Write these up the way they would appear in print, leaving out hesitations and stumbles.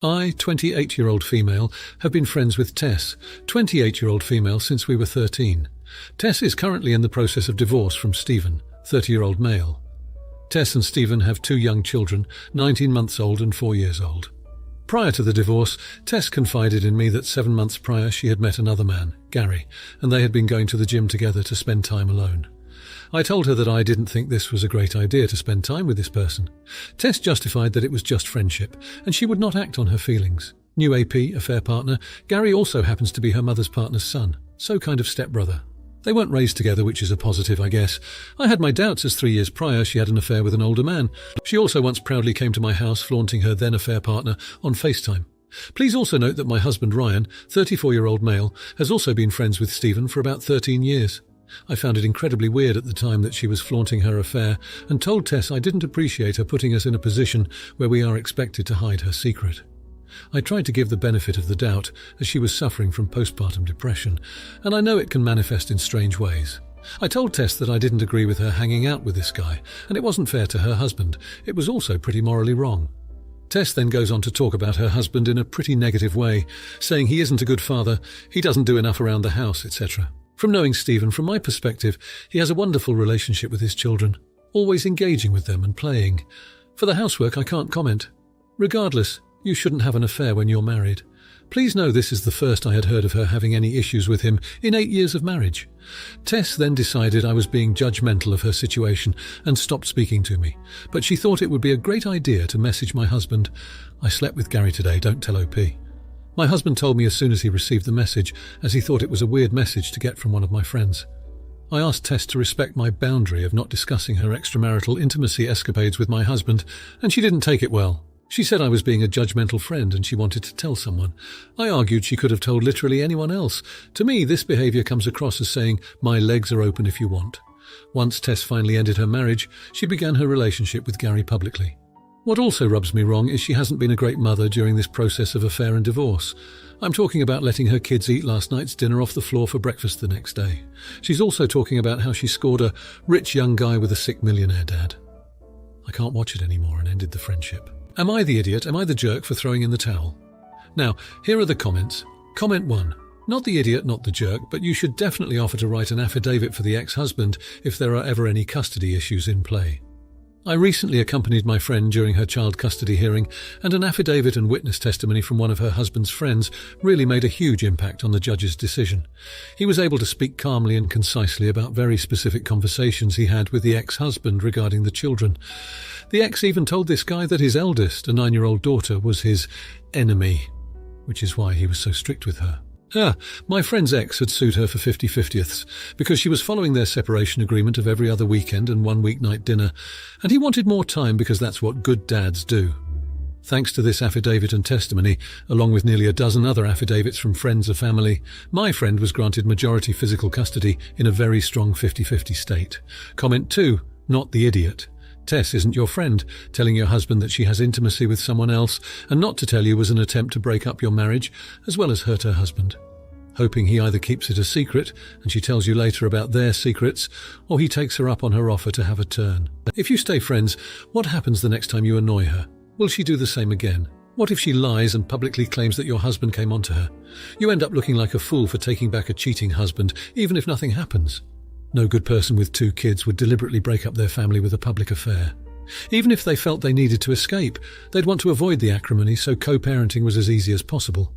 I, 28-year-old female, have been friends with Tess, 28-year-old female, since we were 13. Tess is currently in the process of divorce from Stephen, 30-year-old male. Tess and Stephen have 2 young children, 19 months old and 4 years old. Prior to the divorce, Tess confided in me that 7 months prior she had met another man, Gary, and they had been going to the gym together to spend time alone. I told her that I didn't think this was a great idea to spend time with this person. Tess justified that it was just friendship, and she would not act on her feelings. New AP, affair partner, Gary also happens to be her mother's partner's son, so kind of stepbrother. They weren't raised together, which is a positive, I guess. I had my doubts as 3 years prior she had an affair with an older man. She also once proudly came to my house flaunting her then affair partner on FaceTime. Please also note that my husband Ryan, 34-year-old male, has also been friends with Stephen for about 13 years. I found it incredibly weird at the time that she was flaunting her affair and told Tess I didn't appreciate her putting us in a position where we are expected to hide her secret. I tried to give the benefit of the doubt as she was suffering from postpartum depression, and I know it can manifest in strange ways. I told Tess that I didn't agree with her hanging out with this guy, and it wasn't fair to her husband. It was also pretty morally wrong. Tess then goes on to talk about her husband in a pretty negative way, saying he isn't a good father, he doesn't do enough around the house, etc. From knowing Stephen, from my perspective, he has a wonderful relationship with his children, always engaging with them and playing. For the housework, I can't comment. Regardless, you shouldn't have an affair when you're married. Please know this is the first I had heard of her having any issues with him in 8 years of marriage. Tess then decided I was being judgmental of her situation and stopped speaking to me, but she thought it would be a great idea to message my husband. I slept with Gary today, don't tell OP. My husband told me as soon as he received the message, as he thought it was a weird message to get from one of my friends. I asked Tess to respect my boundary of not discussing her extramarital intimacy escapades with my husband, and she didn't take it well. She said I was being a judgmental friend and she wanted to tell someone. I argued she could have told literally anyone else. To me, this behaviour comes across as saying, my legs are open if you want. Once Tess finally ended her marriage, she began her relationship with Gary publicly. What also rubs me wrong is she hasn't been a great mother during this process of affair and divorce. I'm talking about letting her kids eat last night's dinner off the floor for breakfast the next day. She's also talking about how she scored a rich young guy with a sick millionaire dad. I can't watch it anymore and ended the friendship. Am I the idiot? Am I the jerk for throwing in the towel? Now, here are the comments. Comment 1. Not the idiot, not the jerk, but you should definitely offer to write an affidavit for the ex-husband if there are ever any custody issues in play. I recently accompanied my friend during her child custody hearing, and an affidavit and witness testimony from one of her husband's friends really made a huge impact on the judge's decision. He was able to speak calmly and concisely about very specific conversations he had with the ex-husband regarding the children. The ex even told this guy that his eldest, a 9-year-old daughter, was his enemy, which is why he was so strict with her. My friend's ex had sued her for 50/50ths because she was following their separation agreement of every other weekend and 1 weeknight dinner, and he wanted more time because that's what good dads do. Thanks to this affidavit and testimony, along with nearly a dozen other affidavits from friends and family, my friend was granted majority physical custody in a very strong 50/50 state. Comment 2. Not the idiot. Tess isn't your friend. Telling your husband that she has intimacy with someone else and not to tell you was an attempt to break up your marriage, as well as hurt her husband. Hoping he either keeps it a secret and she tells you later about their secrets, or he takes her up on her offer to have a turn. If you stay friends, what happens the next time you annoy her? Will she do the same again? What if she lies and publicly claims that your husband came onto her? You end up looking like a fool for taking back a cheating husband, even if nothing happens. No good person with 2 kids would deliberately break up their family with a public affair. Even if they felt they needed to escape, they'd want to avoid the acrimony, so co-parenting was as easy as possible.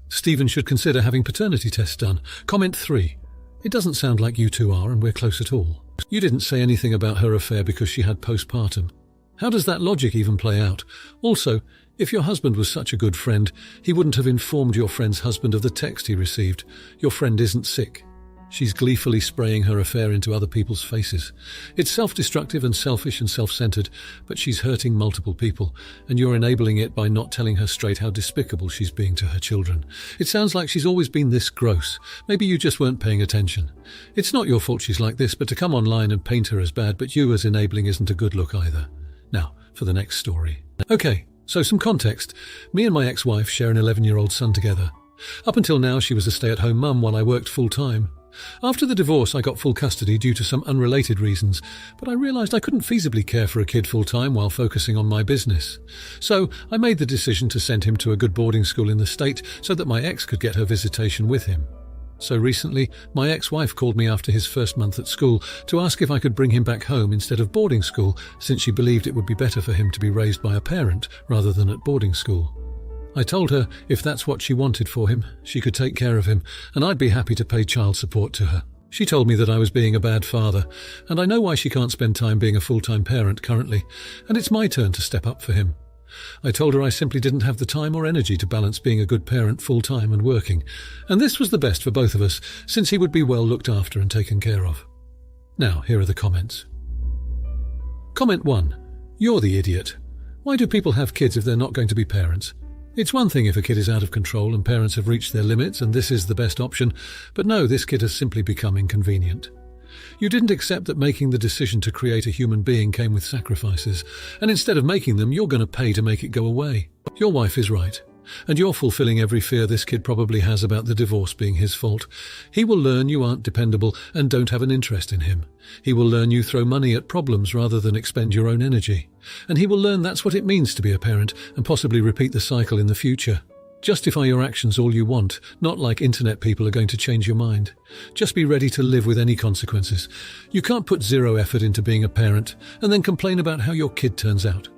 Stephen should consider having paternity tests done. Comment 3. It doesn't sound like you two are and we're close at all. You didn't say anything about her affair because she had postpartum. How does that logic even play out? Also, if your husband was such a good friend, he wouldn't have informed your friend's husband of the text he received. Your friend isn't sick. She's gleefully spraying her affair into other people's faces. It's self-destructive and selfish and self-centered, but she's hurting multiple people, and you're enabling it by not telling her straight how despicable she's being to her children. It sounds like she's always been this gross. Maybe you just weren't paying attention. It's not your fault she's like this, but to come online and paint her as bad, but you as enabling isn't a good look either. Now, for the next story. Okay, so some context. Me and my ex-wife share an 11-year-old son together. Up until now, she was a stay-at-home mum while I worked full-time. After the divorce, I got full custody due to some unrelated reasons, but I realised I couldn't feasibly care for a kid full-time while focusing on my business. So I made the decision to send him to a good boarding school in the state so that my ex could get her visitation with him. So recently, my ex-wife called me after his first month at school to ask if I could bring him back home instead of boarding school, since she believed it would be better for him to be raised by a parent rather than at boarding school. I told her if that's what she wanted for him, she could take care of him, and I'd be happy to pay child support to her. She told me that I was being a bad father, and I know why she can't spend time being a full-time parent currently, and it's my turn to step up for him. I told her I simply didn't have the time or energy to balance being a good parent full-time and working, and this was the best for both of us, since he would be well looked after and taken care of. Now, here are the comments. Comment 1. You're the idiot. Why do people have kids if they're not going to be parents? It's one thing if a kid is out of control and parents have reached their limits and this is the best option, but no, this kid has simply become inconvenient. You didn't accept that making the decision to create a human being came with sacrifices, and instead of making them, you're going to pay to make it go away. Your wife is right, and you're fulfilling every fear this kid probably has about the divorce being his fault. He will learn you aren't dependable and don't have an interest in him. He will learn you throw money at problems rather than expend your own energy. And he will learn that's what it means to be a parent and possibly repeat the cycle in the future. Justify your actions all you want, not like internet people are going to change your mind. Just be ready to live with any consequences. You can't put zero effort into being a parent and then complain about how your kid turns out.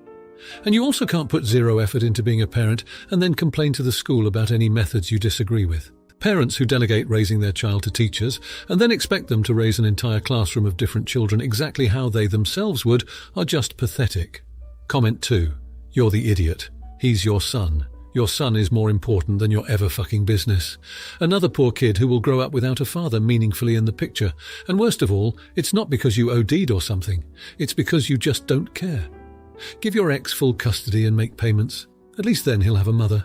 And you also can't put zero effort into being a parent and then complain to the school about any methods you disagree with. Parents who delegate raising their child to teachers and then expect them to raise an entire classroom of different children exactly how they themselves would are just pathetic. Comment 2. You're the idiot. He's your son. Your son is more important than your ever-fucking business. Another poor kid who will grow up without a father meaningfully in the picture. And worst of all, it's not because you OD'd or something. It's because you just don't care. Give your ex full custody and make payments. At least then he'll have a mother.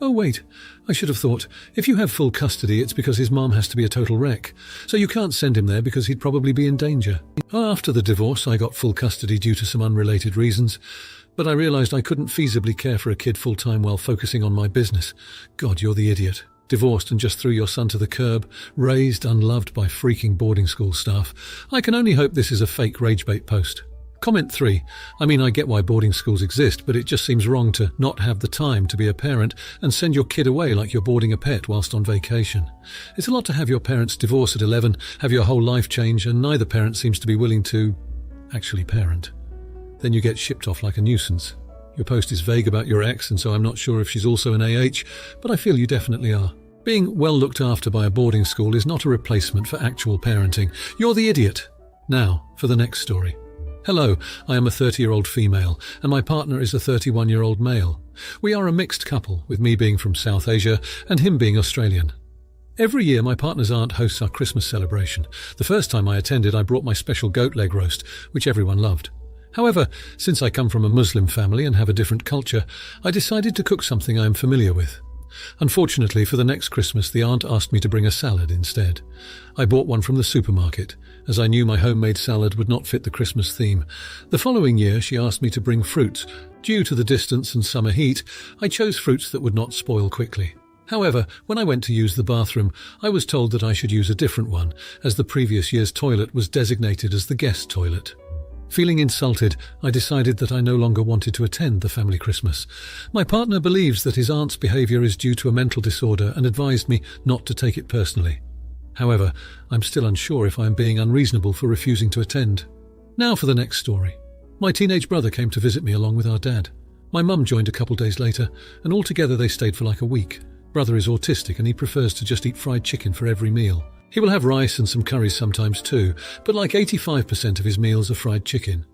Oh wait, I should have thought, if you have full custody it's because his mom has to be a total wreck, so you can't send him there because he'd probably be in danger. After the divorce I got full custody due to some unrelated reasons, but I realised I couldn't feasibly care for a kid full-time while focusing on my business. God, you're the idiot. Divorced and just threw your son to the curb, raised unloved by freaking boarding school staff. I can only hope this is a fake ragebait post. Comment 3. I mean, I get why boarding schools exist, but it just seems wrong to not have the time to be a parent and send your kid away like you're boarding a pet whilst on vacation. It's a lot to have your parents divorce at 11, have your whole life change, and neither parent seems to be willing to actually parent. Then you get shipped off like a nuisance. Your post is vague about your ex, and so I'm not sure if she's also an AH, but I feel you definitely are. Being well looked after by a boarding school is not a replacement for actual parenting. You're the idiot. Now, for the next story. Hello, I am a 30-year-old female, and my partner is a 31-year-old male. We are a mixed couple, with me being from South Asia and him being Australian. Every year my partner's aunt hosts our Christmas celebration. The first time I attended, I brought my special goat leg roast, which everyone loved. However, since I come from a Muslim family and have a different culture, I decided to cook something I am familiar with. Unfortunately, for the next Christmas, the aunt asked me to bring a salad instead. I bought one from the supermarket, as I knew my homemade salad would not fit the Christmas theme. The following year, she asked me to bring fruits. Due to the distance and summer heat, I chose fruits that would not spoil quickly. However, when I went to use the bathroom, I was told that I should use a different one, as the previous year's toilet was designated as the guest toilet. Feeling insulted, I decided that I no longer wanted to attend the family Christmas. My partner believes that his aunt's behaviour is due to a mental disorder and advised me not to take it personally. However, I'm still unsure if I am being unreasonable for refusing to attend. Now for the next story. My teenage brother came to visit me along with our dad. My mum joined a couple days later, and altogether they stayed for like a week. Brother is autistic and he prefers to just eat fried chicken for every meal. He will have rice and some curries sometimes too, but like 85% of his meals are fried chicken.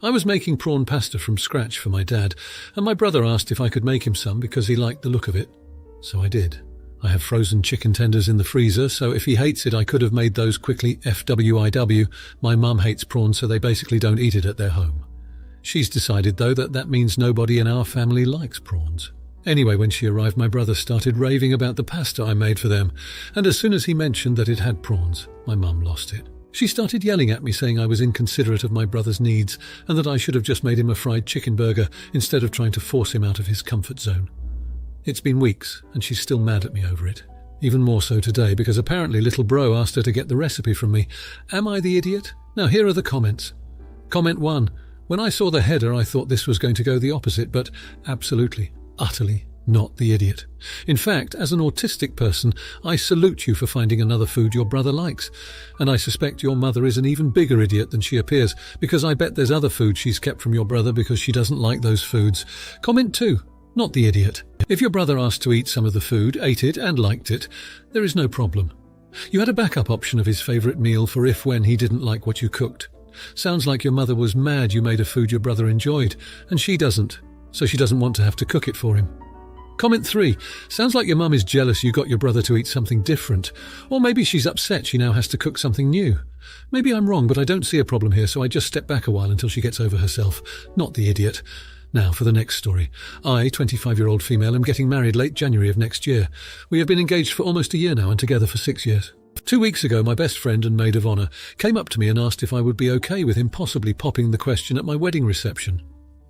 I was making prawn pasta from scratch for my dad, and my brother asked if I could make him some because he liked the look of it. So I did. I have frozen chicken tenders in the freezer, so if he hates it I could have made those quickly FWIW. My mum hates prawns, so they basically don't eat it at their home. She's decided though that means nobody in our family likes prawns. Anyway, when she arrived, my brother started raving about the pasta I made for them, and as soon as he mentioned that it had prawns, my mum lost it. She started yelling at me, saying I was inconsiderate of my brother's needs and that I should have just made him a fried chicken burger instead of trying to force him out of his comfort zone. It's been weeks, and she's still mad at me over it. Even more so today, because apparently little bro asked her to get the recipe from me. Am I the idiot? Now here are the comments. Comment 1. When I saw the header, I thought this was going to go the opposite, but absolutely, utterly not the idiot. In fact, as an autistic person, I salute you for finding another food your brother likes. And I suspect your mother is an even bigger idiot than she appears, because I bet there's other food she's kept from your brother because she doesn't like those foods. Comment 2. Not the idiot. If your brother asked to eat some of the food, ate it and liked it, there is no problem. You had a backup option of his favourite meal for when he didn't like what you cooked. Sounds like your mother was mad you made a food your brother enjoyed, and she doesn't, so she doesn't want to have to cook it for him. Comment 3. Sounds like your mum is jealous you got your brother to eat something different. Or maybe she's upset she now has to cook something new. Maybe I'm wrong, but I don't see a problem here, so I just step back a while until she gets over herself. Not the idiot. Now for the next story. I, 25-year-old female, am getting married late January of next year. We have been engaged for almost a year now and together for 6 years. 2 weeks ago, my best friend and maid of honour came up to me and asked if I would be okay with him possibly popping the question at my wedding reception.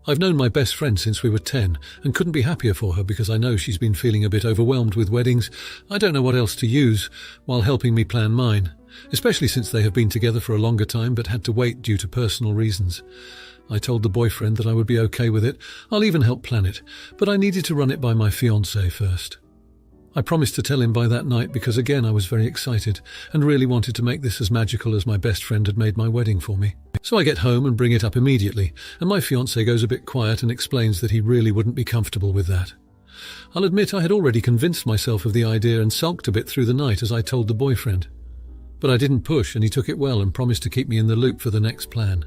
I've known my best friend since we were 10 and couldn't be happier for her because I know she's been feeling a bit overwhelmed with weddings. I don't know what else to use while helping me plan mine, especially since they have been together for a longer time but had to wait due to personal reasons. I told the boyfriend that I would be okay with it. I'll even help plan it, but I needed to run it by my fiancé first. I promised to tell him by that night because again I was very excited and really wanted to make this as magical as my best friend had made my wedding for me. So I get home and bring it up immediately, and my fiancé goes a bit quiet and explains that he really wouldn't be comfortable with that. I'll admit I had already convinced myself of the idea and sulked a bit through the night as I told the boyfriend. But I didn't push and he took it well and promised to keep me in the loop for the next plan.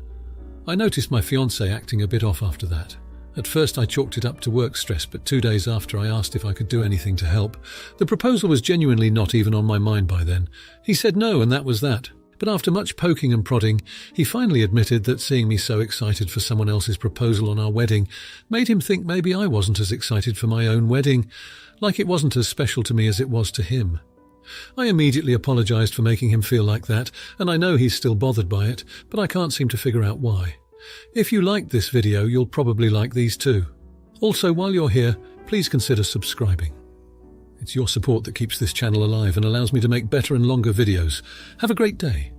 I noticed my fiancé acting a bit off after that. At first I chalked it up to work stress, but 2 days after I asked if I could do anything to help. The proposal was genuinely not even on my mind by then. He said no, and that was that. But after much poking and prodding, he finally admitted that seeing me so excited for someone else's proposal on our wedding made him think maybe I wasn't as excited for my own wedding, like it wasn't as special to me as it was to him. I immediately apologised for making him feel like that, and I know he's still bothered by it, but I can't seem to figure out why. If you liked this video, you'll probably like these too. Also, while you're here, please consider subscribing. It's your support that keeps this channel alive and allows me to make better and longer videos. Have a great day.